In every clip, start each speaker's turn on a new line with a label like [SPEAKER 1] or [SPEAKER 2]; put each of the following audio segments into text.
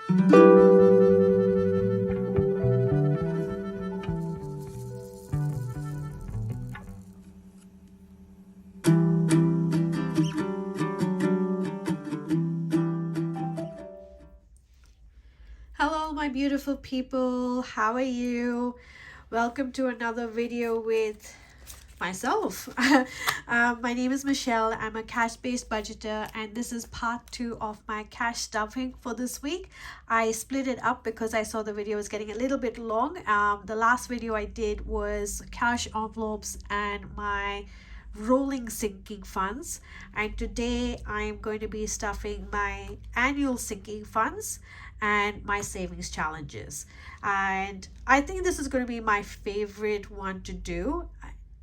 [SPEAKER 1] Hello, my beautiful people. How are you? Welcome to another video with myself. My name is Michelle. I'm a cash-based budgeter, and this is part 2 of my cash stuffing for this week. I split it up because I saw the video was getting a little bit long. The last video I did was cash envelopes and my rolling sinking funds, and today I'm going to be stuffing my annual sinking funds and my savings challenges. And I think this is going to be my favorite one to do.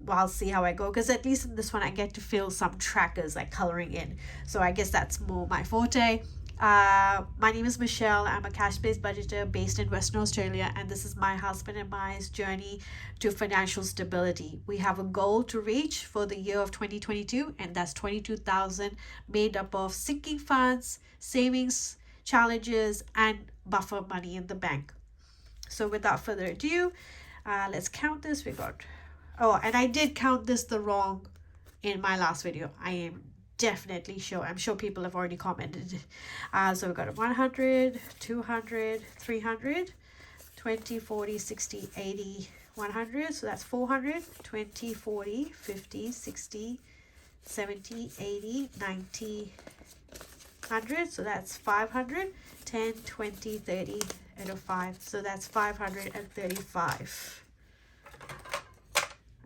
[SPEAKER 1] Well, I'll see how I go, because at least in this one I get to fill some trackers like coloring in, so I guess that's more my forte. My name is Michelle. I'm a cash-based budgeter based in Western Australia, and this is my husband and my journey to financial stability. We have a goal to reach for the year of 2022, and that's 22,000, made up of sinking funds, savings, challenges, and buffer money in the bank. So without further ado, let's count this. We got, oh, and I did count this the wrong in my last video. I am definitely sure. I'm sure people have already commented. So we got 100, 200, 300, 20, 40, 60, 80, 100. So that's 400, 20, 40, 50, 60, 70, 80, 90, 100. So that's 500, 10, 20, 30, and a 5. So that's 535.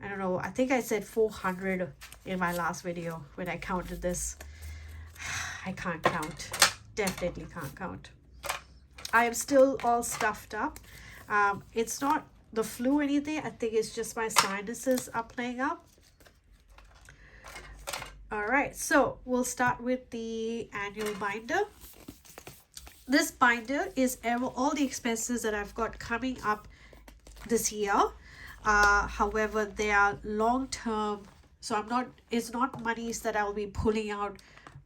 [SPEAKER 1] I don't know, I think I said 400 in my last video when I counted this. I can't count. Definitely can't count. I am still all stuffed up. It's not the flu or anything. I think it's just my sinuses are playing up. All right, so we'll start with the annual binder. This binder is all the expenses that I've got coming up this year. However, they are long term, so it's not monies that I'll be pulling out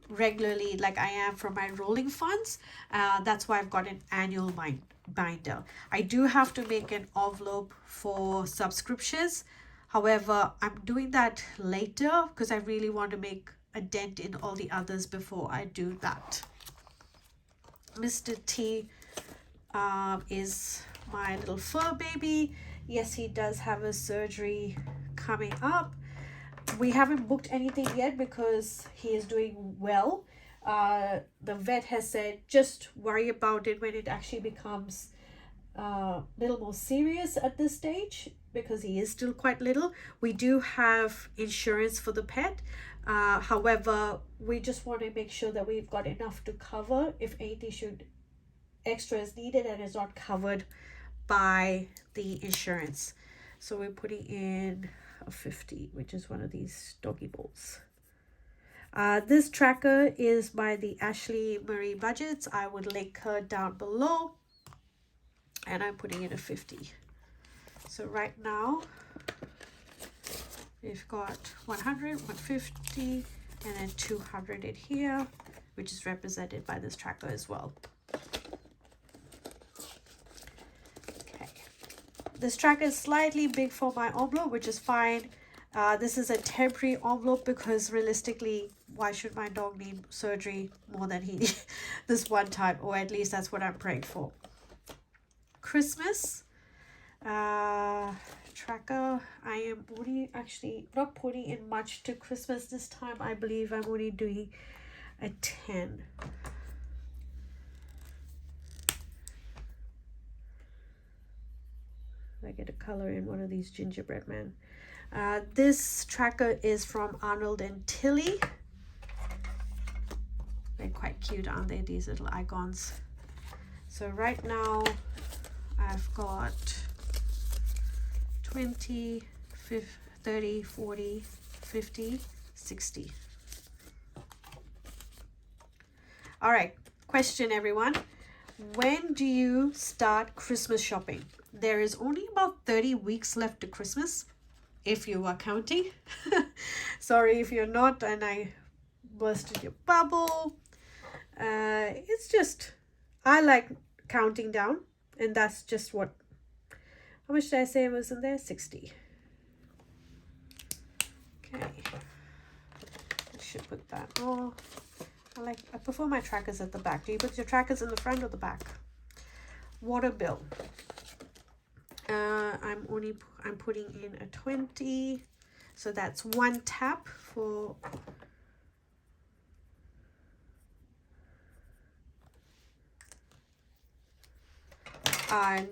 [SPEAKER 1] regularly like I am from my rolling funds. That's why I've got an annual binder. I do have to make an envelope for subscriptions. However, I'm doing that later because I really want to make a dent in all the others before I do that. Mr. T is my little fur baby. Yes, he does have a surgery coming up. We haven't booked anything yet because he is doing well. The vet has said just worry about it when it actually becomes a little more serious at this stage, because he is still quite little. We do have insurance for the pet. However, we just want to make sure that we've got enough to cover if anything extra is needed and is not covered by the insurance. So we're putting in a 50, which is one of these doggy balls. This tracker is by the Ashley Marie Budgets. I would link her down below, and I'm putting in a 50. So right now we've got 100, 150, and then 200 in here, which is represented by this tracker as well. This tracker is slightly big for my envelope, which is fine. This is a temporary envelope because realistically, why should my dog need surgery more than he needs this one time? Or at least that's what I'm praying for. Christmas tracker. I am only actually not putting in much to Christmas this time. I believe I'm only doing a 10. I get a color in one of these gingerbread men. This tracker is from Arnold and Tilly. They're quite cute, aren't they, these little icons? So right now I've got 20, 30, 40, 50, 60. All right, question everyone. When do you start Christmas shopping? There is only about 30 weeks left to Christmas, if you are counting. Sorry if you're not and I busted your bubble. It's just, I like counting down, and that's just what, how much did I say was in there? 60. Okay, I should put that. Oh, I prefer my trackers at the back. Do you put your trackers in the front or the back? Water bill. I'm putting in a 20, so that's one tap for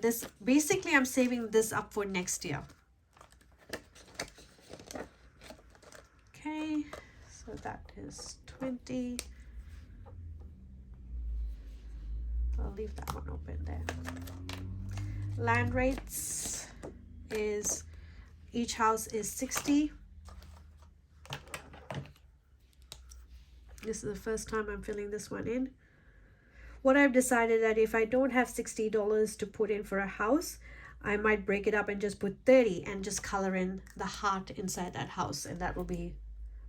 [SPEAKER 1] this. Basically, I'm saving this up for next year. Okay, so that is 20. I'll leave that one open there. Land rates is, each house is 60. This is the first time I'm filling this one in. What I've decided that if I don't have $60 to put in for a house, I might break it up and just put 30 and just color in the heart inside that house, and that will be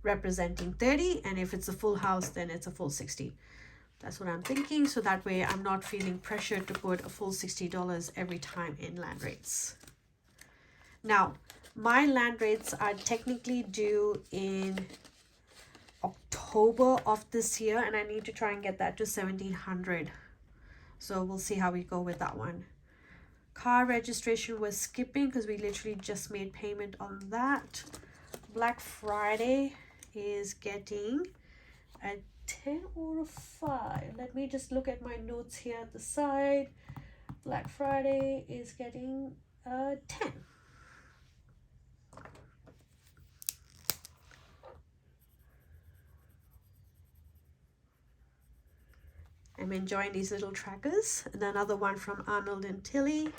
[SPEAKER 1] representing 30, and if it's a full house then it's a full 60. That's what I'm thinking, so that way I'm not feeling pressured to put a full $60 every time in land rates. Now, my land rates are technically due in October of this year, and I need to try and get that to 1,700. So we'll see how we go with that one. Car registration was skipping because we literally just made payment on that. Black Friday is getting a 10 or a 5. Let me just look at my notes here at the side. Black Friday is getting a 10. I'm enjoying these little trackers. And another one from Arnold and Tilly.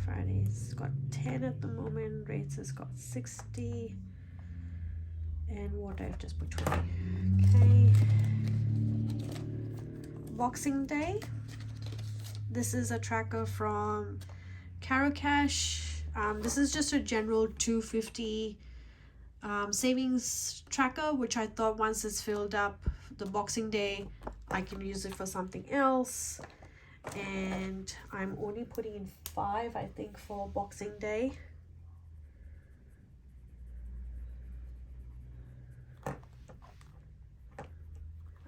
[SPEAKER 1] Friday's got 10 at the moment. Rates has got 60. And what I've just put 20. Okay. Boxing Day. This is a tracker from Cash. This is just a general 250 savings tracker, which I thought once it's filled up the Boxing Day, I can use it for something else. And I'm only putting in 5, I think, for Boxing Day.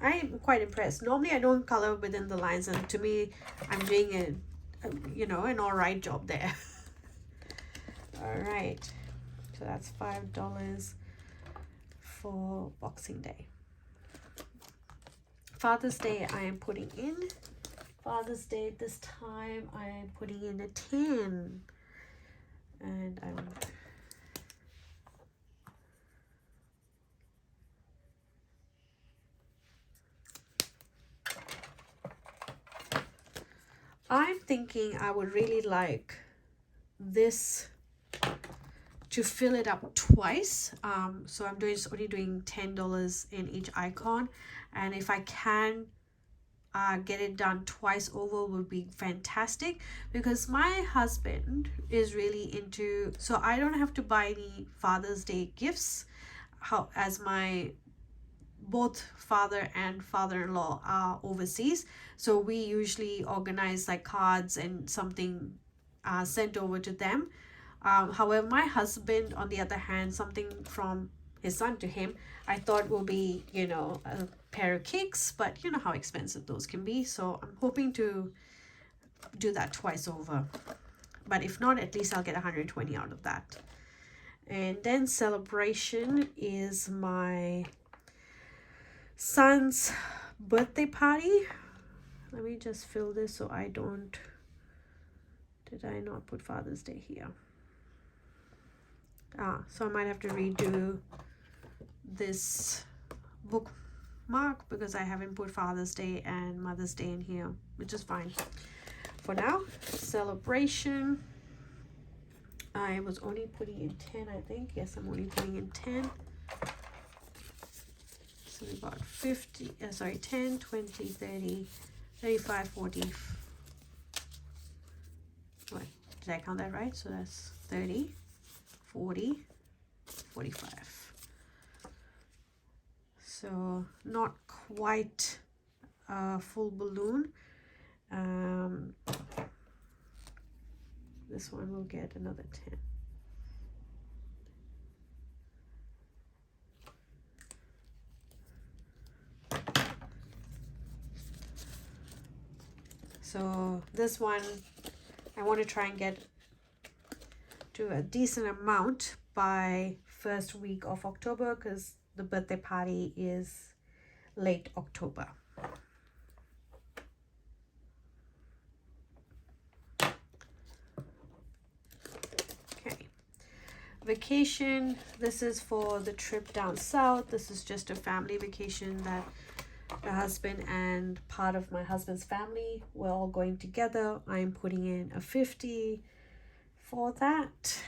[SPEAKER 1] I'm quite impressed. Normally I don't color within the lines, and to me I'm doing an all right job there. All right, so that's $5 for Boxing Day. Father's Day I am putting in. Father's Day this time I am putting in a 10, and I'm thinking I would really like this to fill it up twice. So I'm only doing $10 in each icon, and if I can get it done twice over would be fantastic, because my husband is really into, so I don't have to buy any Father's Day gifts, as my both father and father-in-law are overseas, so we usually organize like cards and something sent over to them. However, my husband, on the other hand, something from his son to him, I thought will be, a pair of kicks, but you know how expensive those can be. So I'm hoping to do that twice over. But if not, at least I'll get 120 out of that. And then celebration is my son's birthday party. Let me just fill this so I don't, did I not put Father's Day here? So I might have to redo this bookmark because I haven't put Father's Day and Mother's Day in here, which is fine for now. Celebration, I was only putting in 10, I think. Yes, I'm only putting in 10. So we got 10, 20, 30, 35, 40. What, did I count that right? So that's 30, 40, 45. So not quite a full balloon. This one will get another 10. So this one, I want to try and get to a decent amount by first week of October, because the birthday party is late October. Okay. Vacation. This is for the trip down south. This is just a family vacation that the husband and part of my husband's family, we're all going together. I'm putting in a 50 for that.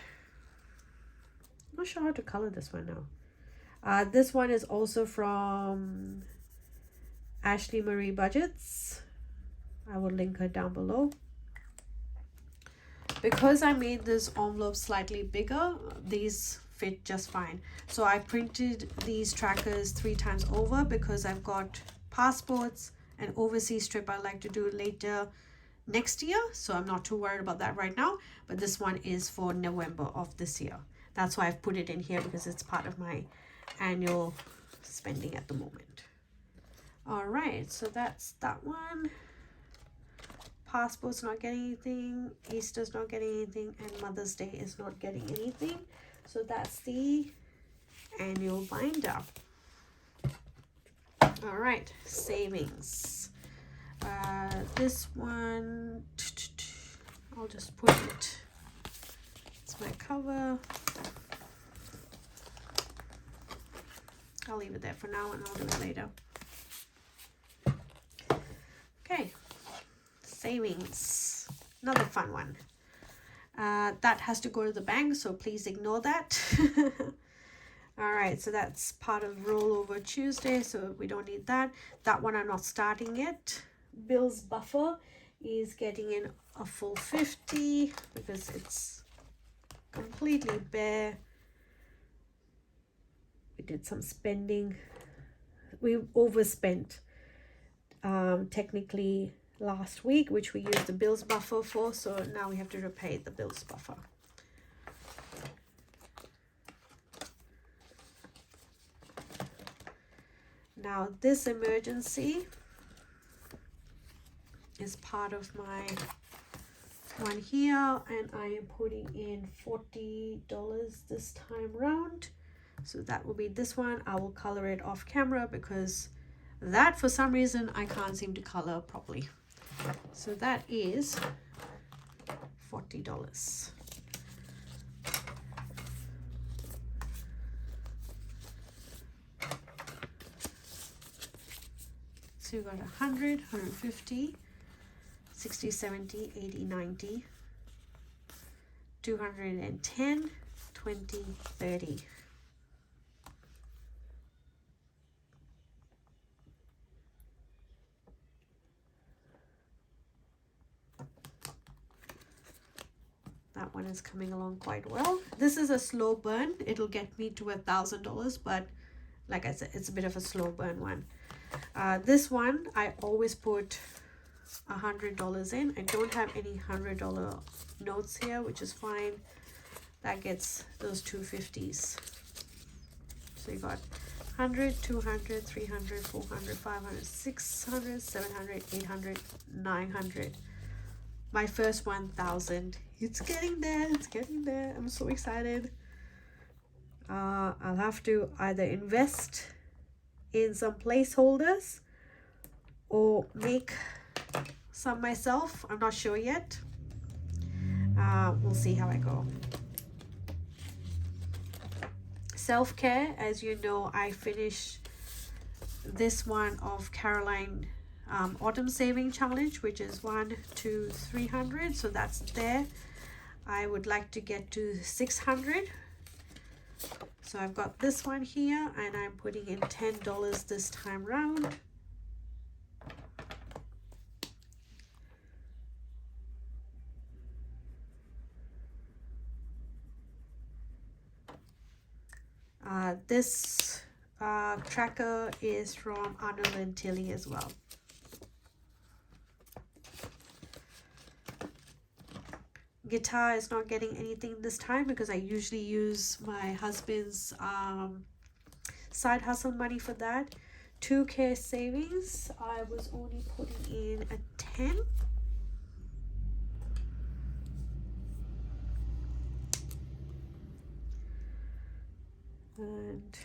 [SPEAKER 1] I'm not sure how to color this one now. This one is also from Ashley Marie Budgets. I will link her down below. Because I made this envelope slightly bigger, these fit just fine. So I printed these trackers 3 times over because I've got passports and overseas trip I like to do later next year. So I'm not too worried about that right now. But this one is for November of this year. That's why I've put it in here, because it's part of my annual spending at the moment. All right, so that's that one. Passport's not getting anything, Easter's not getting anything, and Mother's Day is not getting anything. So that's the annual binder. All right, savings. This one, I'll just put it, it's my cover. I'll leave it there for now and I'll do it later. Okay, savings, another fun one. That has to go to the bank, so please ignore that. All right, so that's part of rollover Tuesday, so we don't need that. That one I'm not starting it. Bill's buffer is getting in a full 50 because it's completely bare. We did some spending. We overspent technically last week, which we used the bills buffer for, so now we have to repay the bills buffer. Now this emergency is part of my one here, and I am putting in $40 this time round. So that will be this one. I will color it off camera because that for some reason I can't seem to color properly. So that is $40. So you got 100, 150, 60, 70, 80, 90, 210, 20, 30. That one is coming along quite well. This is a slow burn. It'll get me to $1,000, but like I said, it's a bit of a slow burn one. This one, I always put $100 in. I don't have any $100 notes here, which is fine. That gets those 250s. So you got 100, 200, 300, 400, 500, 600, 700, 800, 900. My first 1,000. It's getting there. It's getting there. I'm so excited. I'll have to either invest in some placeholders or make some myself. I'm not sure yet. We'll see how I go. Self-care, as you know, I finished this one of Caroline Autumn Saving Challenge, which is 1 to 300. So that's there. I would like to get to 600. So I've got this one here, and I'm putting in $10 this time round. This tracker is from Arnold and Tilly as well. Guitar is not getting anything this time because I usually use my husband's side hustle money for that. 2K savings, I was only putting in a 10. And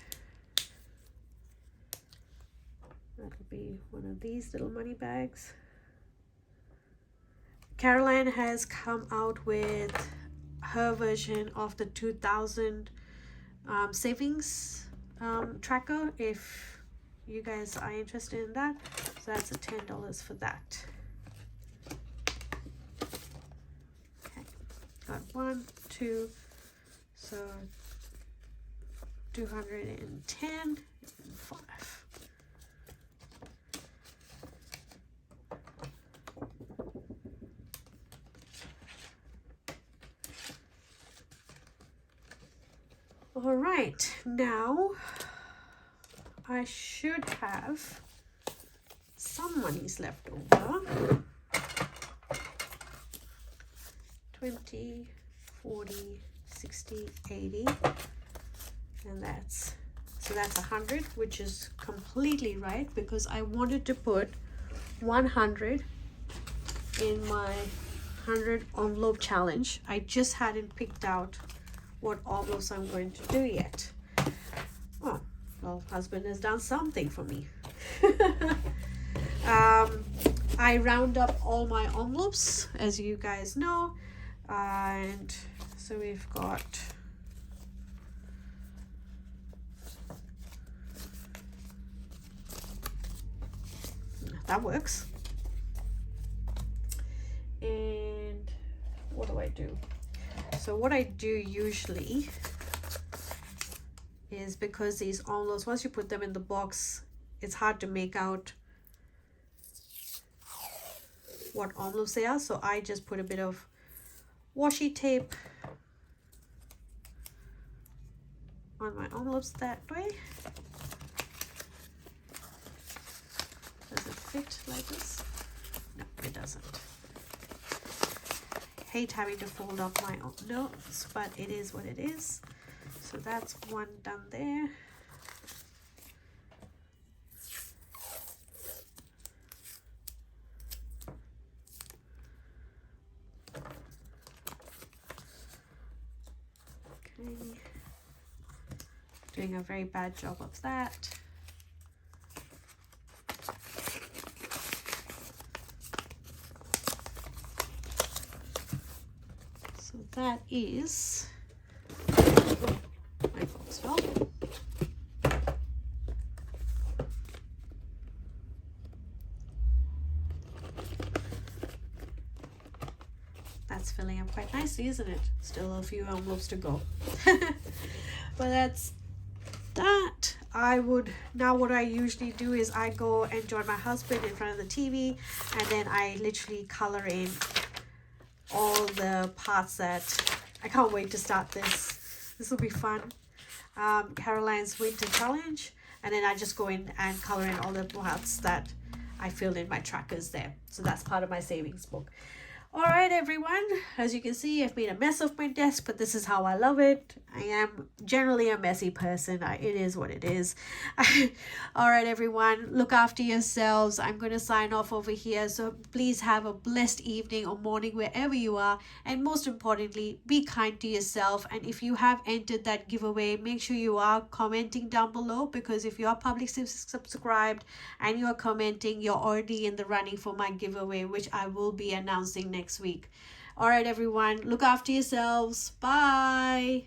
[SPEAKER 1] that'll be one of these little money bags. Caroline has come out with her version of the 2000 savings tracker, if you guys are interested in that. So that's a $10 for that. Okay, got 1, 2, so 210 and 5. All right, now I should have some monies left over. 20, 40, 60, 80, and that's 100, which is completely right because I wanted to put 100 in my 100 envelope challenge. I just hadn't picked out what envelopes I'm going to do yet. Oh, well, husband has done something for me. I round up all my envelopes, as you guys know, and so we've got that works. And what do I do? So what I do usually is, because these envelopes, once you put them in the box, it's hard to make out what envelopes they are. So I just put a bit of washi tape on my envelopes that way. Does it fit like this? No, it doesn't. Hate having to fold up my own notes, but it is what it is. So that's one done there. Okay, doing a very bad job of that. That is, oh, my box fell. That's filling up quite nicely, isn't it? Still a few envelopes to go. But that's that. Now what I usually do is I go and join my husband in front of the TV, and then I literally color in all the parts that I can't wait to start this. This will be fun. Caroline's winter challenge, and then I just go in and color in all the parts that I filled in my trackers there. So that's part of my savings book. All right, everyone, as you can see, I've made a mess of my desk, but this is how I love it. I am generally a messy person. It is what it is. All right, everyone, look after yourselves. I'm going to sign off over here. So please have a blessed evening or morning wherever you are. And most importantly, be kind to yourself. And if you have entered that giveaway, make sure you are commenting down below, because if you are publicly subscribed and you are commenting, you're already in the running for my giveaway, which I will be announcing next week. All right, everyone, look after yourselves. Bye.